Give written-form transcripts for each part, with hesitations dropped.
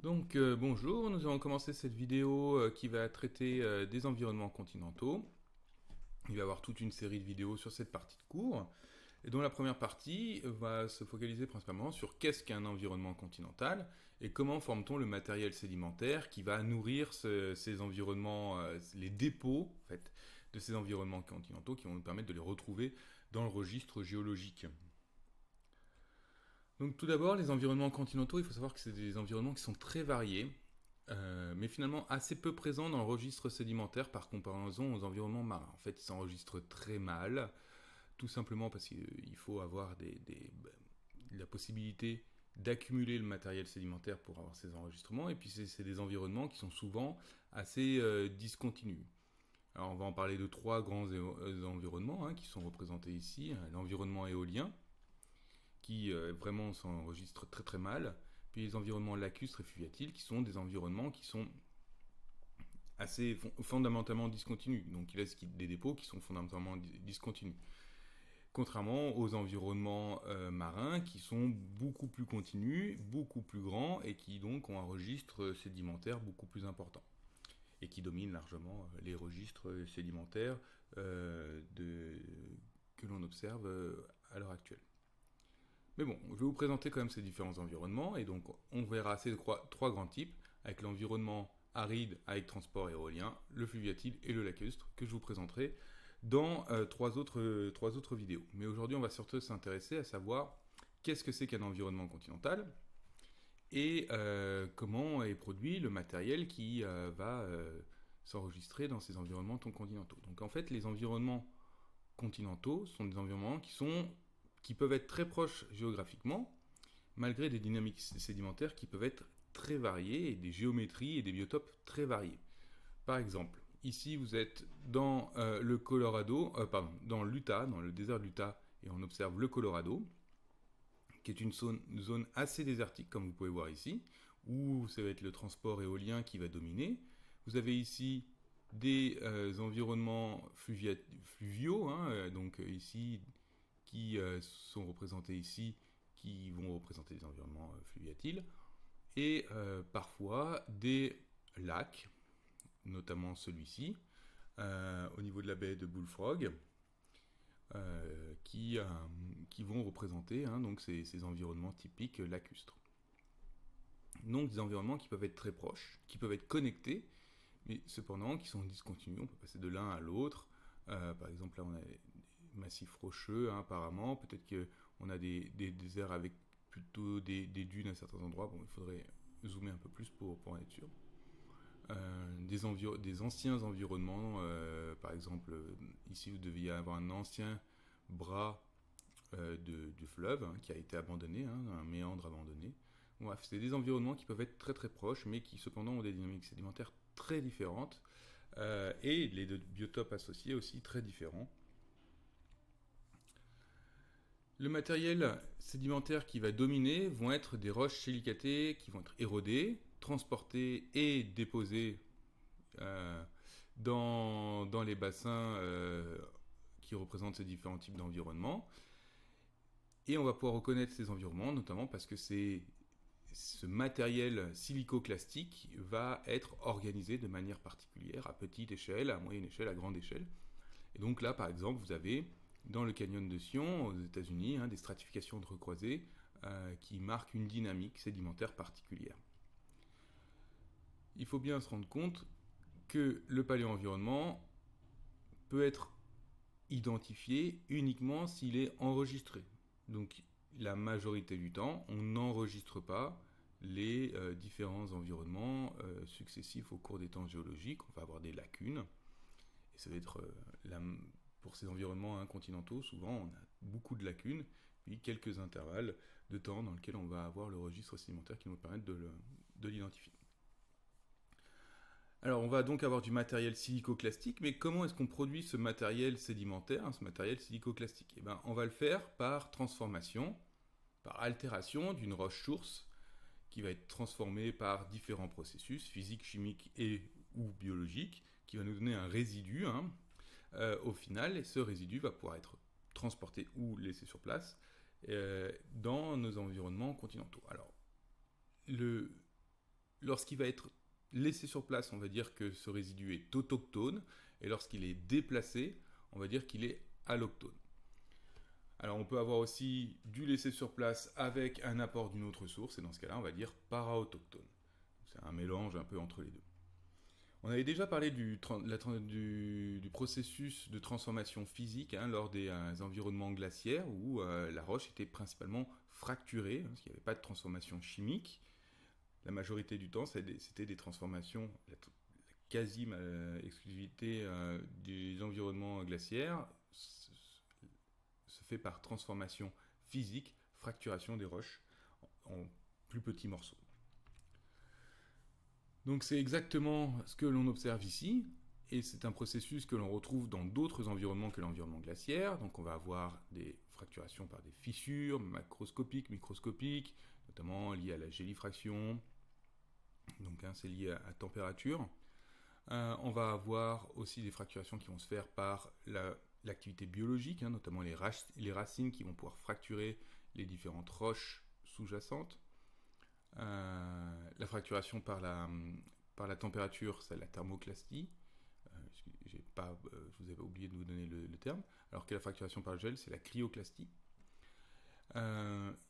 Bonjour, nous allons commencer cette vidéo qui va traiter des environnements continentaux. Il va y avoir toute une série de vidéos sur cette partie de cours, et dont la première partie va se focaliser principalement sur qu'est-ce qu'un environnement continental et comment forme-t-on le matériel sédimentaire qui va nourrir ces environnements, les dépôts en fait, de ces environnements continentaux qui vont nous permettre de les retrouver dans le registre géologique. Donc tout d'abord, les environnements continentaux, il faut savoir que c'est des environnements qui sont très variés, mais finalement assez peu présents dans le registre sédimentaire par comparaison aux environnements marins. En fait, ils s'enregistrent très mal, tout simplement parce qu'il faut avoir la possibilité d'accumuler le matériel sédimentaire pour avoir ces enregistrements, et puis c'est des environnements qui sont souvent assez discontinus. Alors on va en parler de trois grands environnements qui sont représentés ici. L'environnement éolien, qui vraiment s'enregistrent très très mal. Puis les environnements lacustres et fluviatiles, qui sont des environnements qui sont assez fondamentalement discontinus. Donc il laisse des dépôts qui sont fondamentalement discontinus. Contrairement aux environnements marins qui sont beaucoup plus continus, beaucoup plus grands et qui donc ont un registre sédimentaire beaucoup plus important et qui dominent largement les registres sédimentaires que l'on observe à l'heure actuelle. Mais bon, je vais vous présenter quand même ces différents environnements, et donc on verra ces trois grands types, avec l'environnement aride avec transport éolien, le fluviatile et le lacustre, que je vous présenterai dans trois autres vidéos. Mais aujourd'hui, on va surtout s'intéresser à savoir qu'est-ce que c'est qu'un environnement continental, et comment est produit le matériel qui va s'enregistrer dans ces environnements continentaux. Donc en fait, les environnements continentaux sont des environnements qui peuvent être très proches géographiquement, malgré des dynamiques sédimentaires qui peuvent être très variées et des géométries et des biotopes très variés. Par exemple, ici vous êtes dans le Colorado, dans l'Utah, dans le désert de l'Utah, et on observe le Colorado, qui est une zone assez désertique, comme vous pouvez voir ici, où ça va être le transport éolien qui va dominer. Vous avez ici des environnements fluviaux, donc ici qui sont représentés ici, qui vont représenter des environnements fluviatiles, et parfois des lacs, notamment celui-ci, au niveau de la baie de Bullfrog, qui vont représenter donc ces environnements typiques lacustres. Donc des environnements qui peuvent être très proches, qui peuvent être connectés, mais cependant qui sont discontinus. On peut passer de l'un à l'autre. Par exemple, là, on a des massifs rocheux, apparemment. Peut-être qu'on a des déserts avec plutôt des dunes à certains endroits. Bon, il faudrait zoomer un peu plus pour en être sûr. Des anciens environnements, par exemple, ici, vous deviez avoir un ancien bras du fleuve qui a été abandonné, un méandre abandonné. Bref, c'est des environnements qui peuvent être très très proches, mais qui cependant ont des dynamiques sédimentaires très différentes, et les biotopes associés aussi très différents. Le matériel sédimentaire qui va dominer vont être des roches silicatées qui vont être érodées, transportées et déposées dans les bassins qui représentent ces différents types d'environnements. Et on va pouvoir reconnaître ces environnements, notamment parce que ce matériel silicoclastique va être organisé de manière particulière, à petite échelle, à moyenne échelle, à grande échelle. Et donc là, par exemple, vous avez dans le canyon de Sion, aux États-Unis, des stratifications de recroisées qui marquent une dynamique sédimentaire particulière. Il faut bien se rendre compte que le paléo-environnement peut être identifié uniquement s'il est enregistré. Donc la majorité du temps, on n'enregistre pas les différents environnements successifs au cours des temps géologiques. On va avoir des lacunes. Et ça va être, pour ces environnements continentaux, souvent on a beaucoup de lacunes, puis quelques intervalles de temps dans lesquels on va avoir le registre sédimentaire qui nous permettent de l'identifier. Alors on va donc avoir du matériel silicoclastique, mais comment est-ce qu'on produit ce matériel sédimentaire, ce matériel silicoclastique? Eh bien, on va le faire par transformation, par altération d'une roche source qui va être transformée par différents processus physiques, chimiques et ou biologiques, qui va nous donner un résidu au final, et ce résidu va pouvoir être transporté ou laissé sur place dans nos environnements continentaux. Alors, lorsqu'il va être laissé sur place, on va dire que ce résidu est autochtone, et lorsqu'il est déplacé, on va dire qu'il est alloctone. Alors on peut avoir aussi du laisser sur place avec un apport d'une autre source, et dans ce cas-là, on va dire para-autochtone. C'est un mélange un peu entre les deux. On avait déjà parlé du processus de transformation physique lors des environnements glaciaires où la roche était principalement fracturée, parce qu'il n'y avait pas de transformation chimique. La majorité du temps, c'était des transformations, la quasi-exclusivité des environnements glaciaires se fait par transformation physique, fracturation des roches en plus petits morceaux. Donc c'est exactement ce que l'on observe ici, et c'est un processus que l'on retrouve dans d'autres environnements que l'environnement glaciaire. Donc on va avoir des fracturations par des fissures macroscopiques, microscopiques, notamment liées à la gélifraction, donc c'est lié à température. On va avoir aussi des fracturations qui vont se faire par l'activité biologique, notamment les racines qui vont pouvoir fracturer les différentes roches sous-jacentes. La fracturation par la température, c'est la thermoclastie. Je vous avais oublié de vous donner le terme. Alors que la fracturation par le gel, c'est la cryoclastie.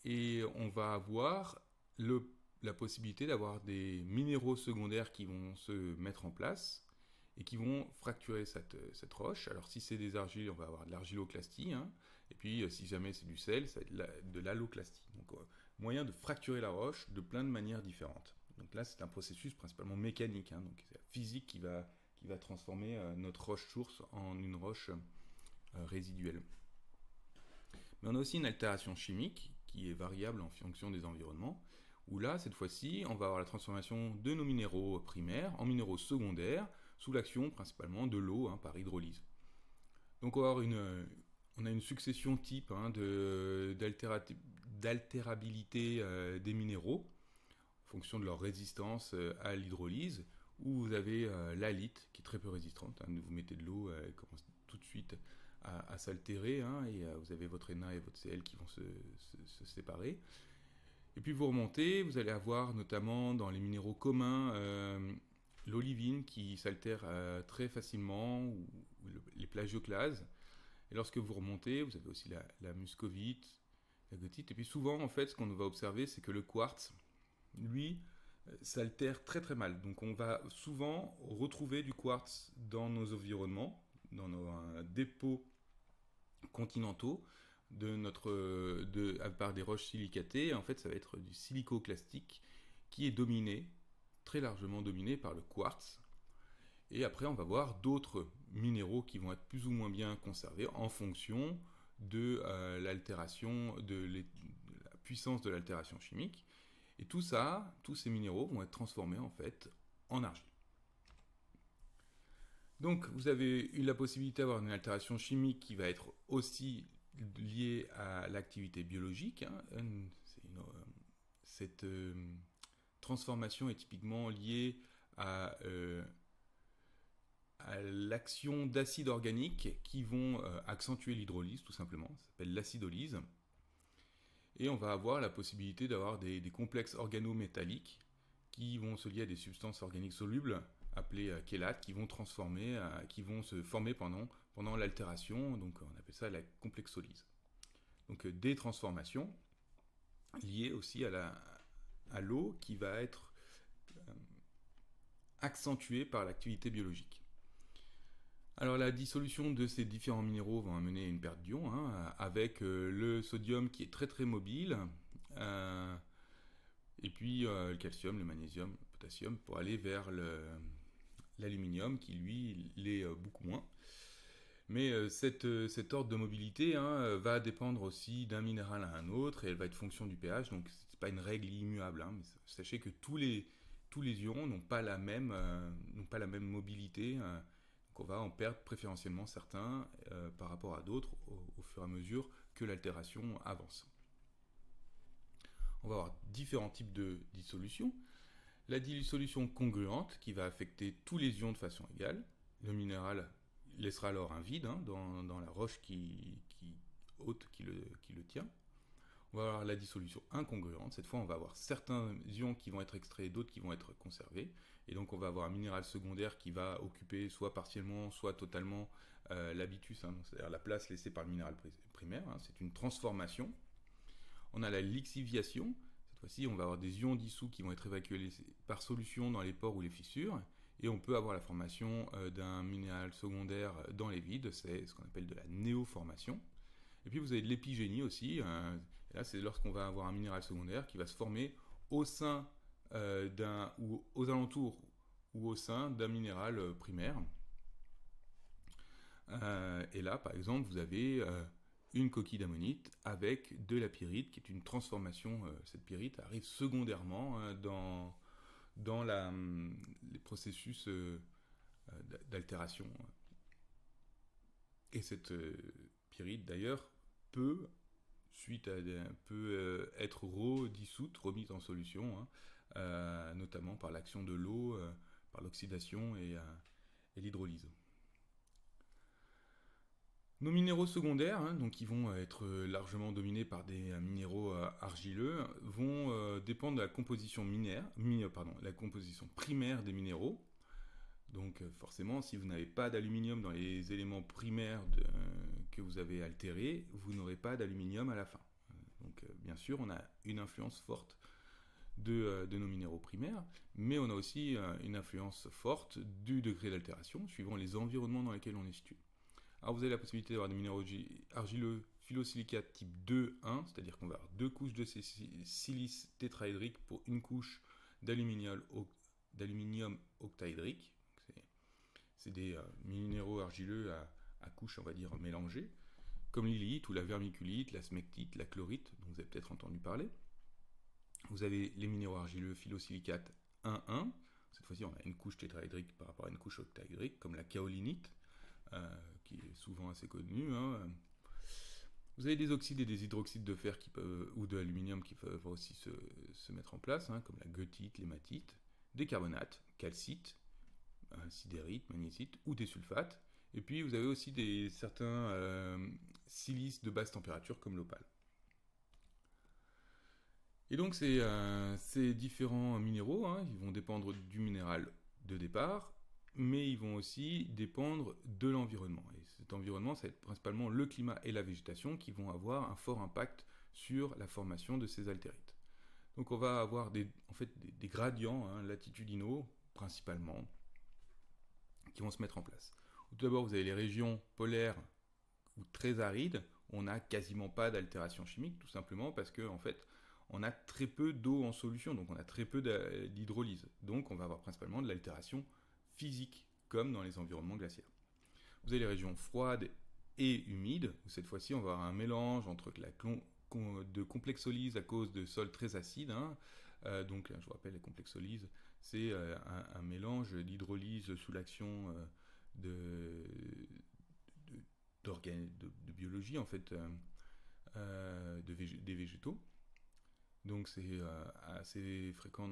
Et on va avoir la possibilité d'avoir des minéraux secondaires qui vont se mettre en place et qui vont fracturer cette roche. Alors si c'est des argiles, on va avoir de l'argiloclastie, et puis si jamais c'est du sel, ça va être de l'alloclastie. Donc moyen de fracturer la roche de plein de manières différentes. Donc là c'est un processus principalement mécanique, donc c'est la physique qui va transformer notre roche source en une roche résiduelle. Mais on a aussi une altération chimique qui est variable en fonction des environnements, où là, cette fois-ci, on va avoir la transformation de nos minéraux primaires en minéraux secondaires, sous l'action principalement de l'eau par hydrolyse. Donc on a une succession type d'altérabilité des minéraux, en fonction de leur résistance à l'hydrolyse, où vous avez l'halite, qui est très peu résistante. Vous mettez de l'eau, elle commence tout de suite à s'altérer, et vous avez votre Na et votre Cl qui vont se séparer. Et puis vous remontez, vous allez avoir notamment dans les minéraux communs l'olivine qui s'altère très facilement, ou les plagioclases. Et lorsque vous remontez, vous avez aussi la muscovite, la goethite. Et puis souvent, en fait, ce qu'on va observer, c'est que le quartz, lui, s'altère très très mal. Donc on va souvent retrouver du quartz dans nos environnements, dans nos dépôts continentaux, par des roches silicatées. En fait, ça va être du silicoclastique qui est dominé, très largement dominé par le quartz. Et après, on va voir d'autres minéraux qui vont être plus ou moins bien conservés en fonction de l'altération, de la puissance de l'altération chimique. Et tout ça, tous ces minéraux vont être transformés en fait en argile. Donc vous avez eu la possibilité d'avoir une altération chimique qui va être aussi liée à l'activité biologique. Cette transformation est typiquement liée à l'action d'acides organiques qui vont accentuer l'hydrolyse, tout simplement. Ça s'appelle l'acidolyse. Et on va avoir la possibilité d'avoir des complexes organométalliques qui vont se lier à des substances organiques solubles appelées chélates, qui vont se former pendant l'altération. Donc on appelle ça la complexolyse. Donc des transformations liées aussi à l'eau qui va être accentuée par l'activité biologique. Alors la dissolution de ces différents minéraux va amener à une perte d'ions, avec le sodium qui est très très mobile, et puis le calcium, le magnésium, le potassium, pour aller vers l'aluminium qui lui l'est beaucoup moins. Mais cet ordre de mobilité va dépendre aussi d'un minéral à un autre, et elle va être fonction du pH, donc c'est pas une règle immuable. Mais sachez que tous les ions n'ont pas la même mobilité. Donc on va en perdre préférentiellement certains par rapport à d'autres au fur et à mesure que l'altération avance. On va avoir différents types de dissolution. La dissolution congruente qui va affecter tous les ions de façon égale. Le minéral laissera alors un vide dans la roche qui le tient. On va avoir la dissolution incongruente. Cette fois, on va avoir certains ions qui vont être extraits et d'autres qui vont être conservés. Et donc, on va avoir un minéral secondaire qui va occuper soit partiellement, soit totalement l'habitus, hein, c'est-à-dire la place laissée par le minéral primaire. Hein, c'est une transformation. On a la lixiviation. Cette fois-ci, on va avoir des ions dissous qui vont être évacués par solution dans les pores ou les fissures. Et on peut avoir la formation d'un minéral secondaire dans les vides. C'est ce qu'on appelle de la néoformation. Et puis vous avez de l'épigénie aussi. Et là, c'est lorsqu'on va avoir un minéral secondaire qui va se former au sein ou aux alentours ou au sein d'un minéral primaire. Et là, par exemple, vous avez une coquille d'ammonite avec de la pyrite, qui est une transformation. Cette pyrite arrive secondairement dans les processus d'altération. Et cette pyrite, d'ailleurs, peut être redissoute, remise en solution, hein, notamment par l'action de l'eau, par l'oxydation et l'hydrolyse. Nos minéraux secondaires, hein, donc qui vont être largement dominés par des minéraux argileux, vont dépendre de la composition la composition primaire des minéraux. Donc forcément, si vous n'avez pas d'aluminium dans les éléments primaires que vous avez altérés, vous n'aurez pas d'aluminium à la fin. Donc bien sûr, on a une influence forte de nos minéraux primaires, mais on a aussi une influence forte du degré d'altération, suivant les environnements dans lesquels on est situé. Alors vous avez la possibilité d'avoir des minéraux argileux phyllosilicates type 2,1, c'est-à-dire qu'on va avoir 2 couches de silice tétraédrique pour une couche d'aluminium octaédrique. C'est des minéraux argileux à couches, on va dire, mélangées, comme l'illite ou la vermiculite, la smectite, la chlorite, dont vous avez peut-être entendu parler. Vous avez les minéraux argileux phyllosilicates 1,1. Cette fois-ci, on a une couche tétraédrique par rapport à une couche octaédrique, comme la kaolinite, qui est souvent assez connue. Hein. Vous avez des oxydes et des hydroxydes de fer ou de aluminium qui peuvent aussi se mettre en place, hein, comme la goethite, l'hématite, des carbonates, calcite, sidérite, magnétite ou des sulfates. Et puis vous avez aussi certains silices de basse température comme l'opale. Et donc ces différents minéraux, hein, ils vont dépendre du minéral de départ, mais ils vont aussi dépendre de l'environnement. Et cet environnement, ça va être principalement le climat et la végétation qui vont avoir un fort impact sur la formation de ces altérites. Donc on va avoir des gradients, hein, latitudinaux principalement, qui vont se mettre en place. Tout d'abord, vous avez les régions polaires ou très arides, on n'a quasiment pas d'altération chimique, tout simplement parce que en fait, on a très peu d'eau en solution, donc on a très peu d'hydrolyse. Donc on va avoir principalement de l'altération physique, comme dans les environnements glaciaires. Vous avez les régions froides et humides, où cette fois-ci on va avoir un mélange entre de complexolyse à cause de sols très acides. Hein. Donc je vous rappelle, la complexolyse, c'est un mélange d'hydrolyse sous l'action de biologie, en fait, des végétaux. Donc c'est assez fréquent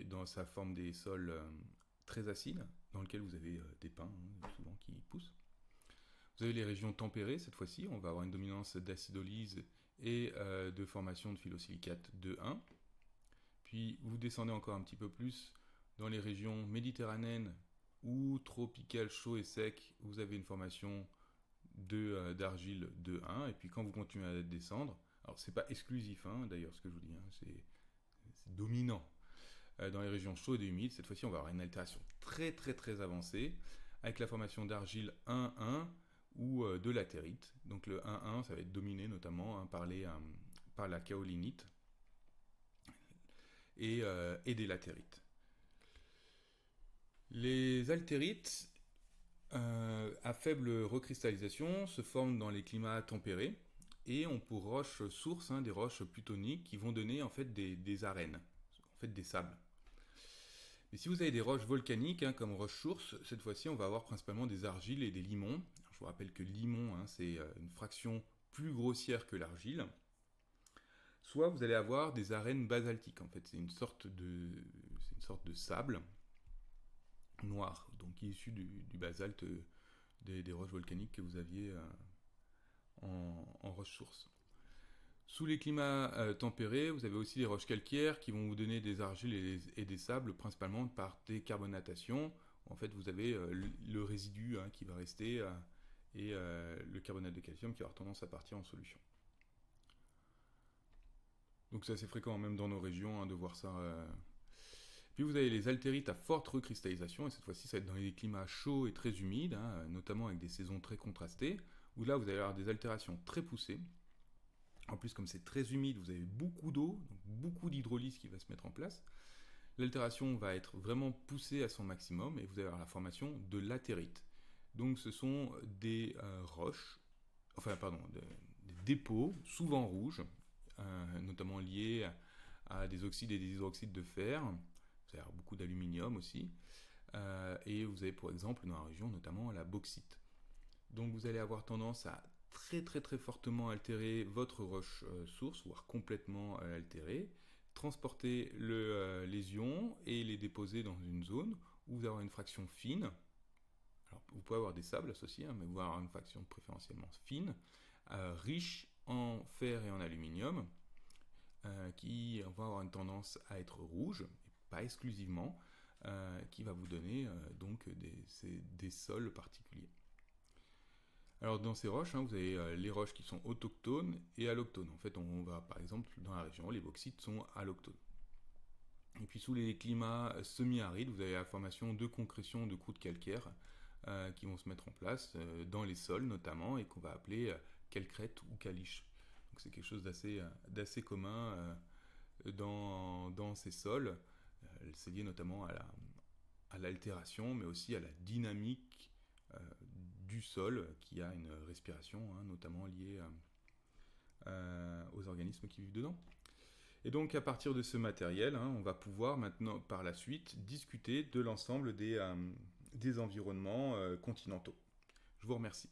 dans sa forme des sols très acides, dans lesquels vous avez des pins, hein, souvent, qui poussent. Vous avez les régions tempérées, cette fois-ci, on va avoir une dominance d'acidolyse et de formation de phyllosilicates 2,1. Puis vous descendez encore un petit peu plus dans les régions méditerranéennes ou tropicales chaud et sec, vous avez une formation d'argile 2,1. Et puis quand vous continuez à descendre, alors c'est pas exclusif, hein, d'ailleurs, ce que je vous dis, hein, c'est dominant. Dans les régions chaudes et humides, cette fois-ci, on va avoir une altération très très très avancée avec la formation d'argile 1,1 ou de latérite. Donc le 1,1, ça va être dominé notamment, hein, par la kaolinite et des latérites. Les altérites à faible recristallisation se forment dans les climats tempérés et ont pour roches sources, hein, des roches plutoniques qui vont donner en fait des arènes, en fait des sables. Mais si vous avez des roches volcaniques, hein, comme roches sources, cette fois-ci on va avoir principalement des argiles et des limons. Alors, je vous rappelle que le limon, hein, c'est une fraction plus grossière que l'argile. Soit vous allez avoir des arènes basaltiques, en fait c'est une sorte de sable noir, donc qui est issu du basalte des roches volcaniques que vous aviez en roche source. Sous les climats tempérés, vous avez aussi les roches calcaires qui vont vous donner des argiles et des sables, principalement par décarbonatation. En fait, vous avez le résidu qui va rester et le carbonate de calcium qui va avoir tendance à partir en solution. Donc c'est assez fréquent même dans nos régions de voir ça. Puis vous avez les altérites à forte recristallisation, et cette fois-ci ça va être dans les climats chauds et très humides, notamment avec des saisons très contrastées, où là vous allez avoir des altérations très poussées. En plus, comme c'est très humide, vous avez beaucoup d'eau, donc beaucoup d'hydrolyse qui va se mettre en place. L'altération va être vraiment poussée à son maximum et vous allez avoir la formation de latérite. Donc ce sont des roches, des dépôts, souvent rouges, notamment liés à des oxydes et des hydroxydes de fer. Vous allez avoir beaucoup d'aluminium aussi. Et vous avez pour exemple dans la région notamment la bauxite. Donc vous allez avoir tendance à très très très fortement altérer votre roche source, voire complètement altérer, transporter les ions et les déposer dans une zone où vous allez avoir une fraction fine. Alors vous pouvez avoir des sables associés, mais vous allez avoir une fraction préférentiellement fine, riche en fer et en aluminium, qui va avoir une tendance à être rouge, et pas exclusivement, qui va vous donner donc des sols particuliers. Alors dans ces roches, vous avez les roches qui sont autochtones et allochtones. En fait, on va par exemple dans la région, les bauxites sont allochtones. Et puis sous les climats semi-arides, vous avez la formation de concrétions de croûtes calcaires qui vont se mettre en place dans les sols notamment et qu'on va appeler calcrète ou caliche. Donc c'est quelque chose d'assez commun dans ces sols. C'est lié notamment à l'altération, mais aussi à la dynamique du sol qui a une respiration, notamment liée aux organismes qui vivent dedans. Et donc à partir de ce matériel, on va pouvoir maintenant par la suite discuter de l'ensemble des environnements continentaux. Je vous remercie.